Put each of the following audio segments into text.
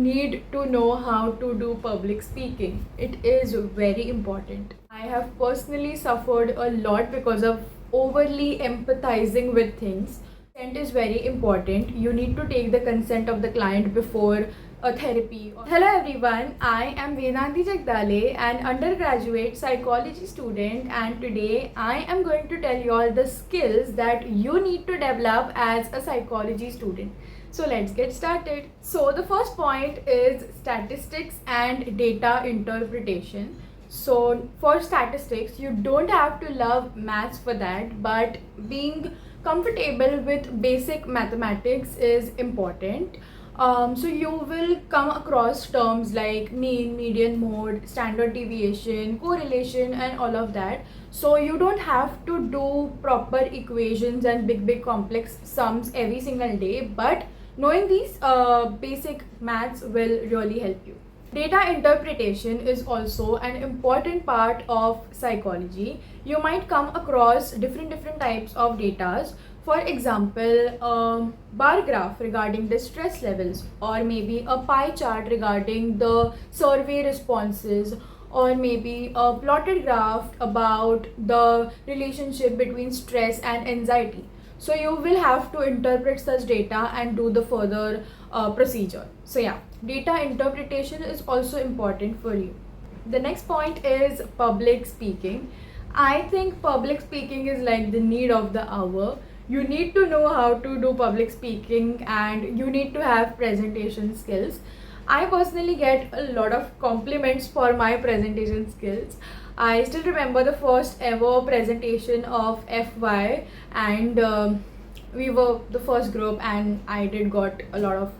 need to know how to do public speaking. It is very important. I have personally suffered a lot because of overly empathizing with things. Consent is very important. You need to take the consent of the client before a therapy. Hello everyone, I am Vedhanti Jagdale, an undergraduate psychology student, and today I am going to tell you all the skills that you need to develop as a psychology student. So let's get started. So the first point is statistics and data interpretation. So for statistics, you don't have to love maths for that, but being comfortable with basic mathematics is important. So you will come across terms like mean, median, mode, standard deviation, correlation, and all of that. So you don't have to do proper equations and big complex sums every single day, but knowing these basic maths will really help you. Data interpretation is also an important part of psychology. You might come across different types of data. For example, a bar graph regarding the stress levels, or maybe a pie chart regarding the survey responses, or maybe a plotted graph about the relationship between stress and anxiety. So you will have to interpret such data and do the further procedure. So yeah, data interpretation is also important for you. The next point is public speaking. I think public speaking is like the need of the hour. You need to know how to do public speaking and you need to have presentation skills. I personally get a lot of compliments for my presentation skills. I still remember the first ever presentation of FY, and we were the first group, and I did got a lot of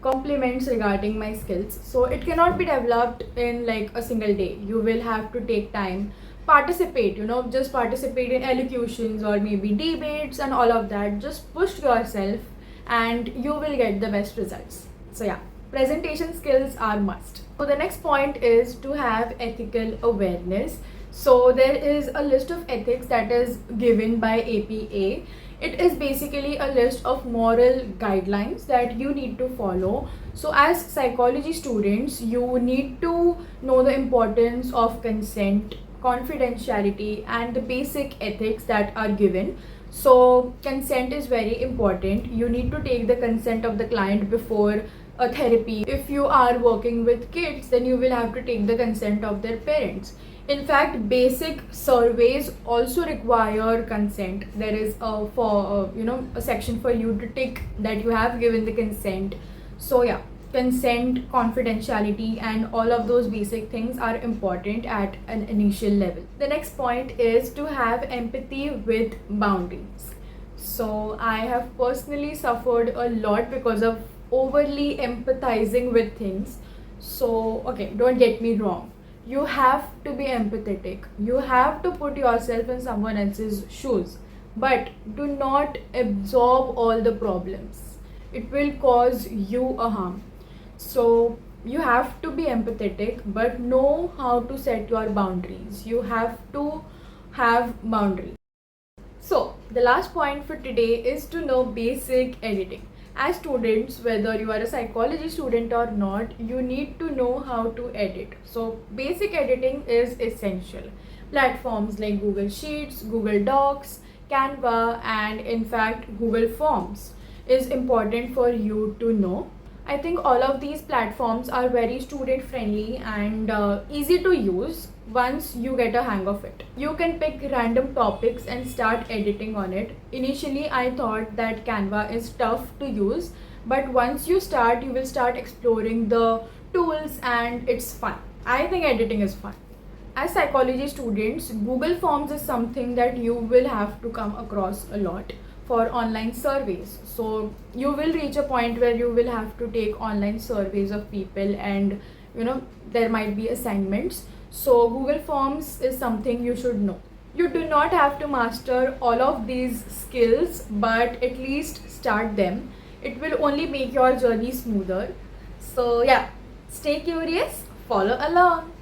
compliments regarding my skills. So it cannot be developed in like a single day. You will have to take time, participate, just participate in elocutions or maybe debates and all of that. Just push yourself and you will get the best results. So yeah, presentation skills are must. So the next point is to have ethical awareness. So there is a list of ethics that is given by APA. It is basically a list of moral guidelines that you need to follow. So as psychology students, you need to know the importance of consent, confidentiality, and the basic ethics that are given. So consent is very important. You need to take the consent of the client before a therapy. If you are working with kids, then you will have to take the consent of their parents. In fact, basic surveys also require consent. There is a section for you to tick that you have given the consent. So yeah, consent, confidentiality, and all of those basic things are important at an initial level. The next point is to have empathy with boundaries. So I have personally suffered a lot because of overly empathizing with things. So okay, don't get me wrong, you have to be empathetic, you have to put yourself in someone else's shoes, but do not absorb all the problems. It will cause you a harm. So you have to be empathetic, but know how to set your boundaries. You have to have boundaries. So the last point for today is to know basic editing. As students, whether you are a psychology student or not, you need to know how to edit. So basic editing is essential. Platforms like Google Sheets, Google Docs, Canva, and in fact Google Forms is important for you to know. I think all of these platforms are very student friendly and easy to use once you get a hang of it. You can pick random topics and start editing on it. Initially, I thought that Canva is tough to use, but once you start, you will start exploring the tools and it's fun. I think editing is fun. As psychology students, Google Forms is something that you will have to come across a lot for online surveys. So you will reach a point where you will have to take online surveys of people, and there might be assignments. So Google Forms is something you should know. You do not have to master all of these skills, but at least start them. It will only make your journey smoother. So yeah, stay curious, follow along.